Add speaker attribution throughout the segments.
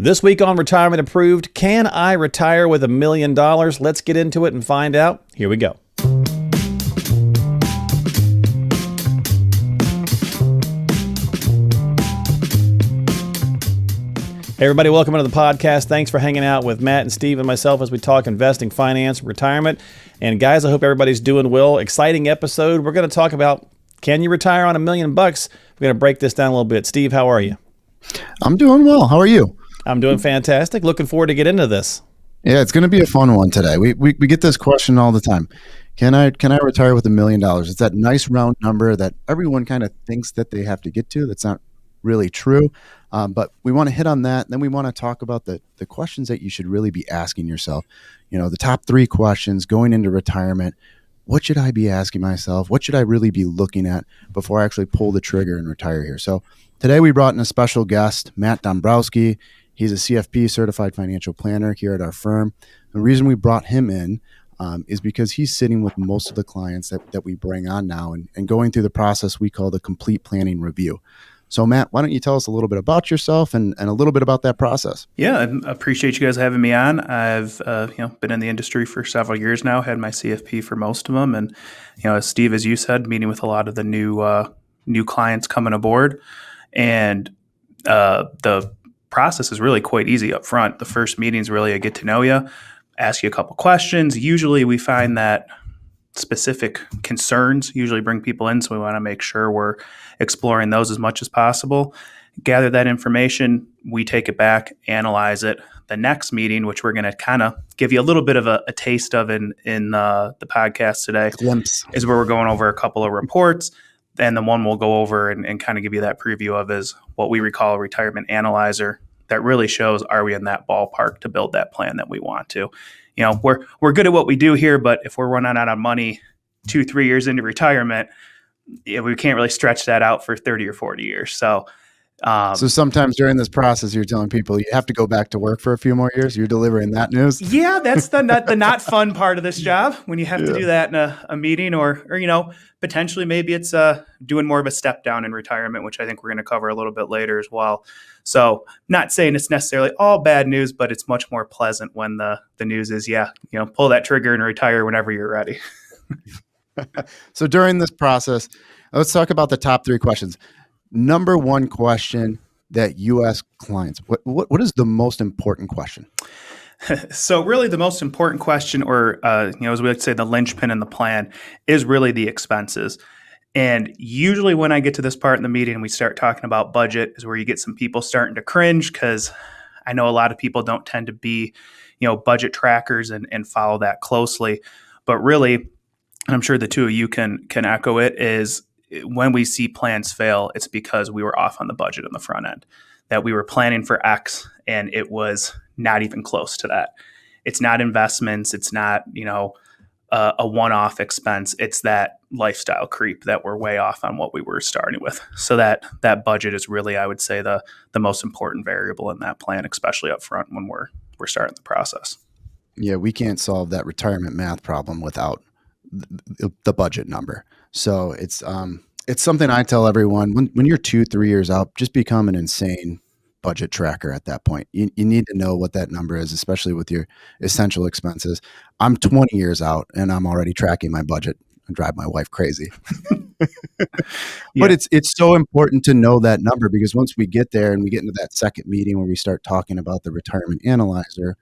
Speaker 1: This week on Retirement Approved, can I retire with $1 million? Let's get into it and find out. Here we go. Hey everybody, welcome into the podcast. Thanks for hanging out with Matt and Steve and myself as we talk investing, finance, retirement. And guys, I hope everybody's doing well. Exciting episode. We're going to talk about, can you retire on $1 million? We're going to break this down a little bit. Steve, how are you?
Speaker 2: I'm doing well. How are you?
Speaker 1: I'm doing fantastic. Looking forward to get into this.
Speaker 2: Yeah, it's going to be a fun one today. We get this question all the time. Can I retire with $1 million? It's that nice round number that everyone kind of thinks that they have to get to. That's not really true. But we want to hit on that. Then we want to talk about the questions that you should really be asking yourself. You know, the top 3 questions going into retirement. What should I be asking myself? What should I really be looking at before I actually pull the trigger and retire here? So today we brought in a special guest, Matt Dombrowski. He's a CFP certified financial planner here at our firm. The reason we brought him in is because he's sitting with most of the clients that we bring on now and going through the process we call the complete planning review. So Matt, why don't you tell us a little bit about yourself and a little bit about that process?
Speaker 3: Yeah, I appreciate you guys having me on. I've been in the industry for several years now, had my CFP for most of them. And, as Steve, as you said, meeting with a lot of the new clients coming aboard. And the process is really quite easy up front. The first meeting is really a get to know you, ask you a couple questions. Usually we find that specific concerns usually bring people in, so we want to make sure we're exploring those as much as possible. Gather that information, we take it back, analyze it. The next meeting, which we're going to kind of give you a little bit of a taste of in the podcast today,
Speaker 2: Glimpse,
Speaker 3: is where we're going over a couple of reports. And the one we'll go over and kind of give you that preview of is what we recall a retirement analyzer that really shows, are we in that ballpark to build that plan that we want to? We're good at what we do here, but if we're running out of money 2-3 years into retirement, we can't really stretch that out for 30 or 40 years. So
Speaker 2: sometimes during this process, you're telling people you have to go back to work for a few more years. You're delivering that news.
Speaker 3: Yeah, that's the not fun part of this job, when you have to do that in a meeting or potentially maybe it's doing more of a step down in retirement, which I think we're going to cover a little bit later as well. So not saying it's necessarily all bad news, but it's much more pleasant when the news is, pull that trigger and retire whenever you're ready.
Speaker 2: So during this process, let's talk about the top 3 questions. Number 1 question that you ask clients, what is the most important question?
Speaker 3: So really the most important question, or as we like to say, the linchpin in the plan, is really the expenses. And usually when I get to this part in the meeting and we start talking about budget is where you get some people starting to cringe, because I know a lot of people don't tend to be, budget trackers and follow that closely. But really, and I'm sure the two of you can echo it, is when we see plans fail, it's because we were off on the budget on the front end, that we were planning for X and it was not even close to that. It's not investments. It's not, a one-off expense. It's that lifestyle creep that we're way off on what we were starting with. So that budget is really, I would say, the most important variable in that plan, especially up front when we're starting the process.
Speaker 2: Yeah, we can't solve that retirement math problem without the budget number. So it's something I tell everyone, when you're 2-3 years out, just become an insane budget tracker at that point. You need to know what that number is, especially with your essential expenses. I'm 20 years out and I'm already tracking my budget and drive my wife crazy. But it's so important to know that number, because once we get there and we get into that second meeting where we start talking about the retirement analyzer,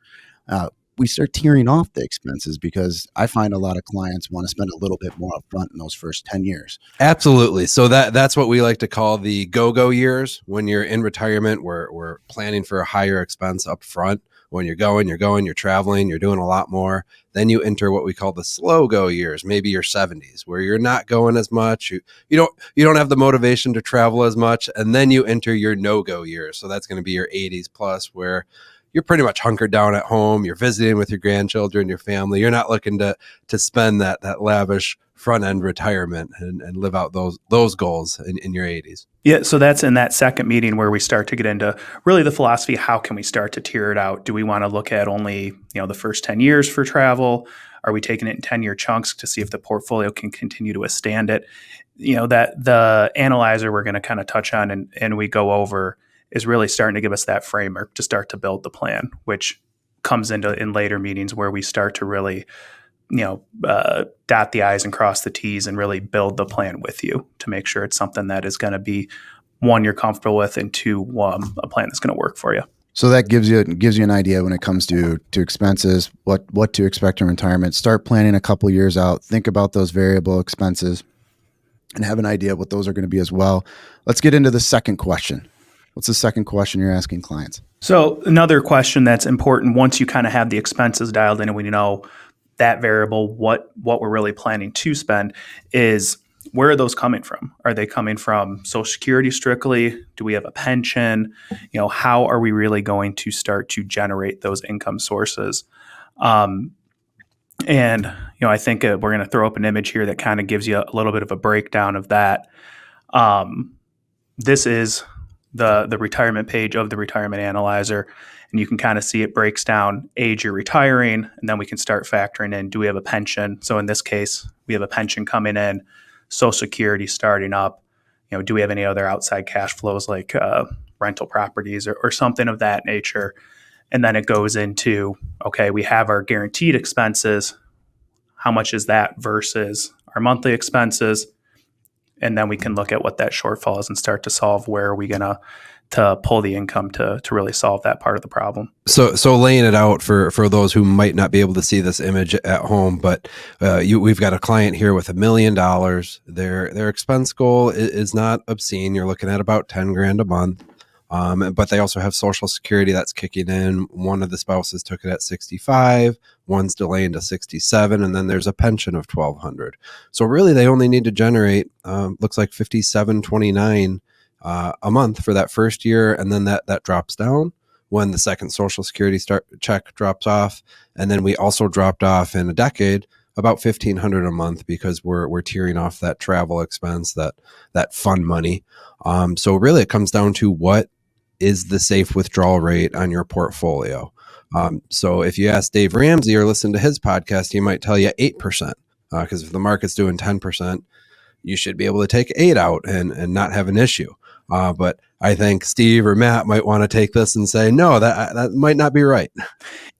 Speaker 2: we start tearing off the expenses, because I find a lot of clients want to spend a little bit more upfront in those first 10 years.
Speaker 4: Absolutely. So that's what we like to call the go-go years. When you're in retirement, we're planning for a higher expense up front. When you're traveling, you're doing a lot more. Then you enter what we call the slow go years, maybe your 70s, where you're not going as much. You don't have the motivation to travel as much. And then you enter your no-go years. So that's going to be your 80s plus, where you're pretty much hunkered down at home. You're visiting with your grandchildren, your family. You're not looking to spend that lavish front end retirement and live out those goals in your 80s.
Speaker 3: Yeah, so that's in that second meeting where we start to get into really the philosophy. How can we start to tier it out? Do we want to look at only the first 10 years for travel? Are we taking it in 10-year chunks to see if the portfolio can continue to withstand it? That the analyzer we're going to kind of touch on and we go over is really starting to give us that framework to start to build the plan, which comes into in later meetings where we start to really, dot the I's and cross the T's and really build the plan with you to make sure it's something that is going to be, one, you're comfortable with, and two, a plan that's going to work for you.
Speaker 2: So that gives you an idea when it comes to expenses, what to expect in retirement. Start planning a couple years out. Think about those variable expenses and have an idea what those are going to be as well. Let's get into the second question. What's the second question you're asking clients?
Speaker 3: So another question that's important, once you kind of have the expenses dialed in and we know that variable, what we're really planning to spend, is where are those coming from? Are they coming from Social Security strictly? Do we have a pension? How are we really going to start to generate those income sources? And I think we're going to throw up an image here that kind of gives you a little bit of a breakdown of that. This is the retirement page of the Retirement Analyzer, and you can kind of see it breaks down age you're retiring, and then we can start factoring in, do we have a pension? So in this case, we have a pension coming in, Social Security starting up. Do we have any other outside cash flows like rental properties or something of that nature? And then it goes into, okay, we have our guaranteed expenses. How much is that versus our monthly expenses? And then we can look at what that shortfall is and start to solve where are we going to pull the income to really solve that part of the problem.
Speaker 4: So laying it out for those who might not be able to see this image at home, but we've got a client here with $1 million. Their expense goal is not obscene. You're looking at about 10 grand a month. But they also have Social Security that's kicking in. One of the spouses took it at 65, one's delaying to 67, and then there's a pension of $1,200. So really, they only need to generate looks like $57.29 a month for that first year, and then that drops down when the second Social Security check drops off, and then we also dropped off in a decade about $1,500 a month because we're tearing off that travel expense, that fun money. So really, it comes down to what is the safe withdrawal rate on your portfolio. So if you ask Dave Ramsey or listen to his podcast, he might tell you 8%, because if the market's doing 10%, you should be able to take 8 out and not have an issue. But I think Steve or Matt might want to take this and say, no, that might not be right.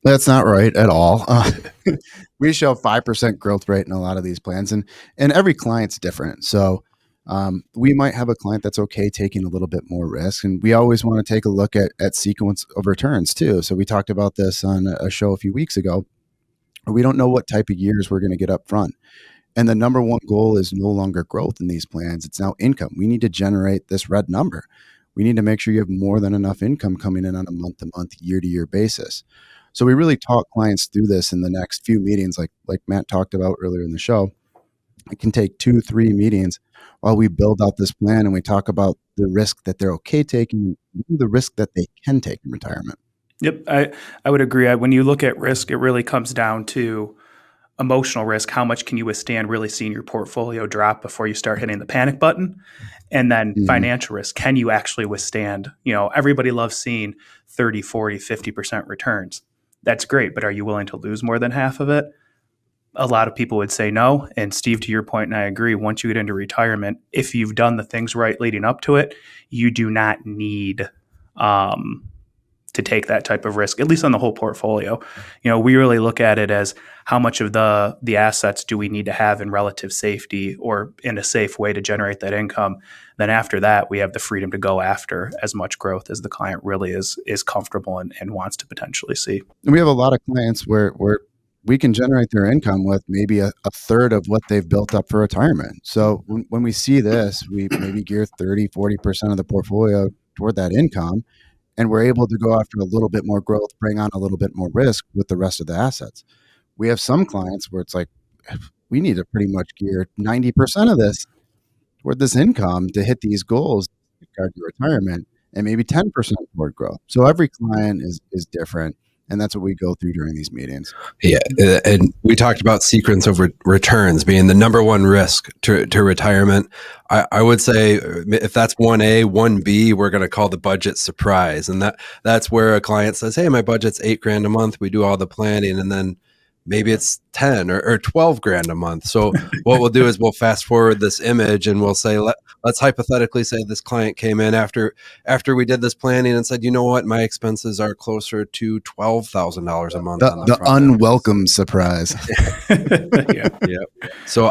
Speaker 2: That's not right at all. We show 5% growth rate in a lot of these plans, and every client's different. So we might have a client that's okay taking a little bit more risk, and we always want to take a look at sequence of returns too. So we talked about this on a show a few weeks ago. We don't know what type of years we're going to get up front. And the number one goal is no longer growth in these plans. It's now income. We need to generate this red number. We need to make sure you have more than enough income coming in on a month-to-month, year-to-year basis. So we really talk clients through this in the next few meetings, like Matt talked about earlier in the show. It can take 2-3 meetings while we build out this plan and we talk about the risk that they're okay taking, the risk that they can take in retirement.
Speaker 3: Yep, I would agree. When you look at risk, it really comes down to emotional risk. How much can you withstand really seeing your portfolio drop before you start hitting the panic button? And then financial risk. Can you actually withstand? Everybody loves seeing 30, 40, 50% returns. That's great, but are you willing to lose more than half of it? A lot of people would say no. And Steve, to your point, and I agree, once you get into retirement, if you've done the things right leading up to it, you do not need to take that type of risk, at least on the whole portfolio. We really look at it as how much of the assets do we need to have in relative safety or in a safe way to generate that income. Then after that, we have the freedom to go after as much growth as the client really is comfortable and wants to potentially see.
Speaker 2: And we have a lot of clients where we can generate their income with maybe a third of what they've built up for retirement. So when we see this, we maybe gear 30, 40% of the portfolio toward that income, and we're able to go after a little bit more growth, bring on a little bit more risk with the rest of the assets. We have some clients where it's like, we need to pretty much gear 90% of this toward this income to hit these goals, regard to retirement, and maybe 10% toward growth. So every client is different. And that's what we go through during these meetings.
Speaker 4: Yeah. And we talked about sequence of returns being the number one risk to retirement. I would say if that's 1A, 1B, we're going to call the budget surprise. And that's where a client says, hey, my budget's $8,000 a month. We do all the planning, and then maybe it's 10 or 12 grand a month. So what we'll do is we'll fast forward this image and we'll say, let's hypothetically say this client came in after we did this planning and said, you know what, my expenses are closer to $12,000 a month on the
Speaker 2: The
Speaker 4: front end.
Speaker 2: unwelcome surprise.
Speaker 3: Yeah.
Speaker 4: Yeah. So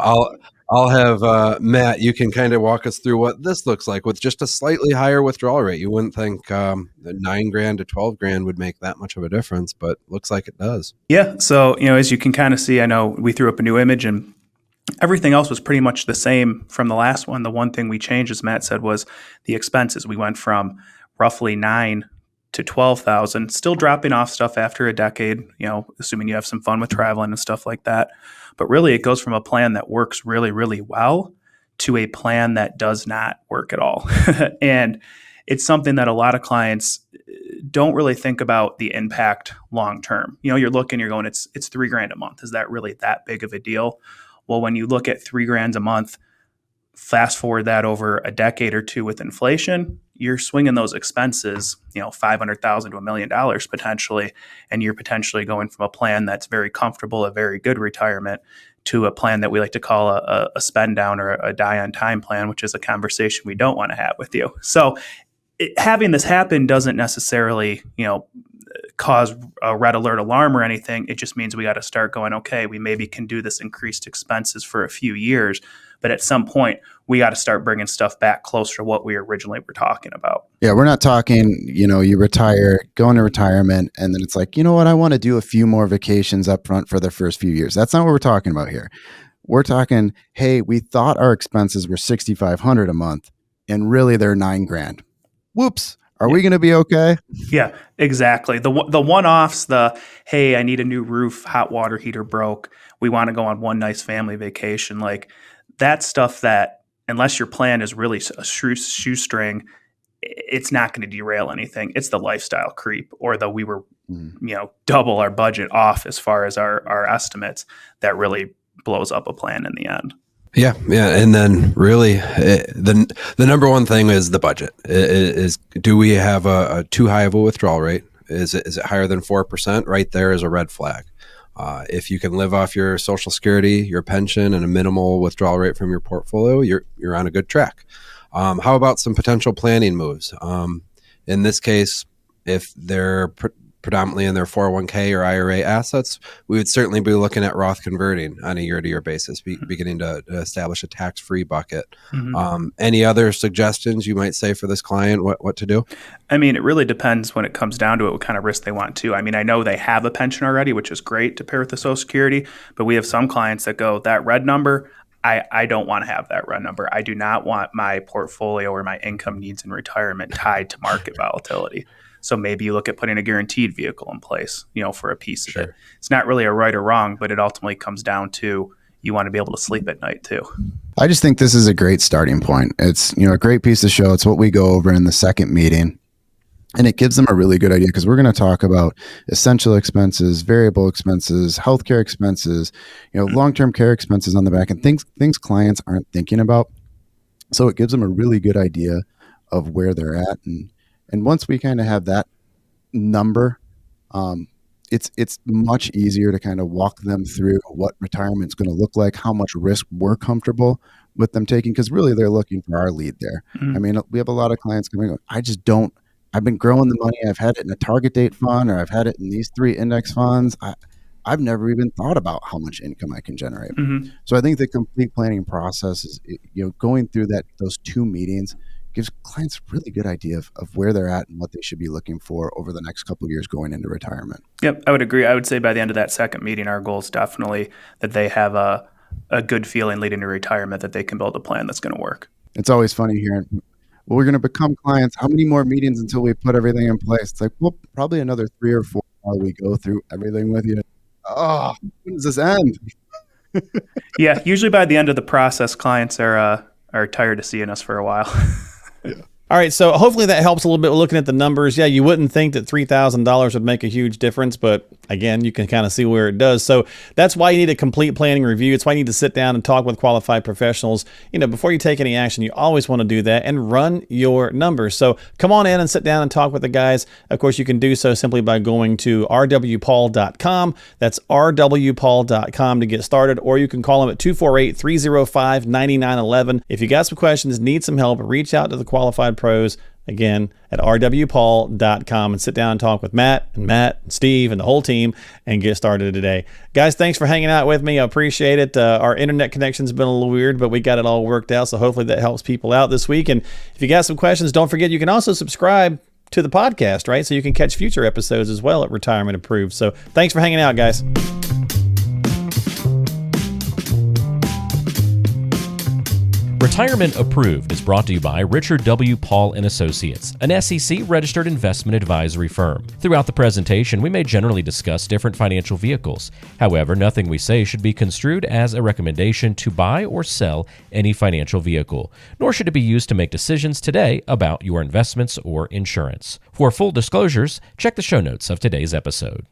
Speaker 4: I'll have Matt, you can kind of walk us through what this looks like with just a slightly higher withdrawal rate. You wouldn't think the $9,000 to $12,000 would make that much of a difference, but looks like it does.
Speaker 3: Yeah. So, as you can kind of see, I know we threw up a new image and everything else was pretty much the same from the last one. The one thing we changed, as Matt said, was the expenses. We went from roughly 9 to 12,000, still dropping off stuff after a decade, assuming you have some fun with traveling and stuff like that. But really it goes from a plan that works really, really well to a plan that does not work at all. And it's something that a lot of clients don't really think about the impact long term. You're going, it's $3,000 a month. Is that really that big of a deal? Well, when you look at $3,000 a month, fast forward that over a decade or two with inflation, you're swinging those expenses, $500,000 to $1 million potentially, and you're potentially going from a plan that's very comfortable, a very good retirement, to a plan that we like to call a spend down or a die on time plan, which is a conversation we don't want to have with you. So having this happen doesn't necessarily, cause a red alert alarm or anything. It just means we got to start going, okay, we maybe can do this increased expenses for a few years, but at some point we got to start bringing stuff back closer to what we originally were talking about.
Speaker 2: Yeah, we're not talking, you retire, go into retirement, and then it's like, you know what, I want to do a few more vacations up front for the first few years. That's not what we're talking about here. We're talking, hey, we thought our expenses were $6,500 a month, and really they're $9,000. Whoops. Are we going to be okay?
Speaker 3: Yeah, exactly. The one-offs, hey, I need a new roof, hot water heater broke, we want to go on one nice family vacation, like that stuff that unless your plan is really a shoestring, it's not going to derail anything. It's the lifestyle creep or we were, double our budget off as far as our estimates that really blows up a plan in the end.
Speaker 4: Yeah. And then really the number one thing is the budget. Is do we have a too high of a withdrawal rate? Is it higher than 4%? Right there is a red flag. If you can live off your Social Security, your pension, and a minimal withdrawal rate from your portfolio, you're on a good track. How about some potential planning moves? In this case, if they're predominantly in their 401k or IRA assets, we would certainly be looking at Roth converting on a year-to-year basis, beginning to establish a tax-free bucket. Mm-hmm. Any other suggestions you might say for this client, what to do?
Speaker 3: I mean, it really depends when it comes down to it, what kind of risk they want to. I mean, I know they have a pension already, which is great to pair with the Social Security, but we have some clients that go, that red number, I don't want to have that red number. I do not want my portfolio or my income needs in retirement tied to market volatility. So maybe you look at putting a guaranteed vehicle in place, for a piece of it. It's not really a right or wrong, but it ultimately comes down to you want to be able to sleep at night too.
Speaker 2: I just think this is a great starting point. It's, a great piece of show. It's what we go over in the second meeting. And it gives them a really good idea because we're going to talk about essential expenses, variable expenses, healthcare expenses, long-term care expenses on the back end, things clients aren't thinking about. So it gives them a really good idea of where they're at. And once we kind of have that number, it's much easier to kind of walk them through what retirement's going to look like, how much risk we're comfortable with them taking, because really they're looking for our lead there. Mm-hmm. I mean, we have a lot of clients coming, I've been growing the money. I've had it in a target date fund, or I've had it in these 3 index funds. I've never even thought about how much income I can generate. Mm-hmm. So I think the complete planning process is, going through those 2 meetings gives clients a really good idea of where they're at and what they should be looking for over the next couple of years going into retirement.
Speaker 3: Yep, I would agree. I would say by the end of that second meeting, our goal is definitely that they have a good feeling leading to retirement that they can build a plan that's going to work.
Speaker 2: It's always funny hearing, well, we're going to become clients. How many more meetings until we put everything in place? It's like, well, probably another 3 or 4 while we go through everything with you. Oh, when does this end?
Speaker 3: Yeah, usually by the end of the process, clients are tired of seeing us for a while.
Speaker 1: Yeah. All right, so hopefully that helps a little bit looking at the numbers. Yeah, you wouldn't think that $3,000 would make a huge difference, but again, you can kind of see where it does. So that's why you need a complete planning review. It's why you need to sit down and talk with qualified professionals. Before you take any action, you always want to do that and run your numbers. So come on in and sit down and talk with the guys. Of course, you can do so simply by going to rwpaul.com. That's rwpaul.com to get started, or you can call them at 248-305-9911. If you got some questions, need some help, reach out to the qualified pros. Again, at rwpaul.com, and sit down and talk with Matt and Steve and the whole team and get started today. Guys, thanks for hanging out with me. I appreciate it. Our internet connection's been a little weird, but we got it all worked out. So hopefully that helps people out this week. And if you got some questions, don't forget you can also subscribe to the podcast, right? So you can catch future episodes as well at Retirement Approved. So thanks for hanging out, guys.
Speaker 5: Retirement Approved is brought to you by Richard W. Paul & Associates, an SEC-registered investment advisory firm. Throughout the presentation, we may generally discuss different financial vehicles. However, nothing we say should be construed as a recommendation to buy or sell any financial vehicle, nor should it be used to make decisions today about your investments or insurance. For full disclosures, check the show notes of today's episode.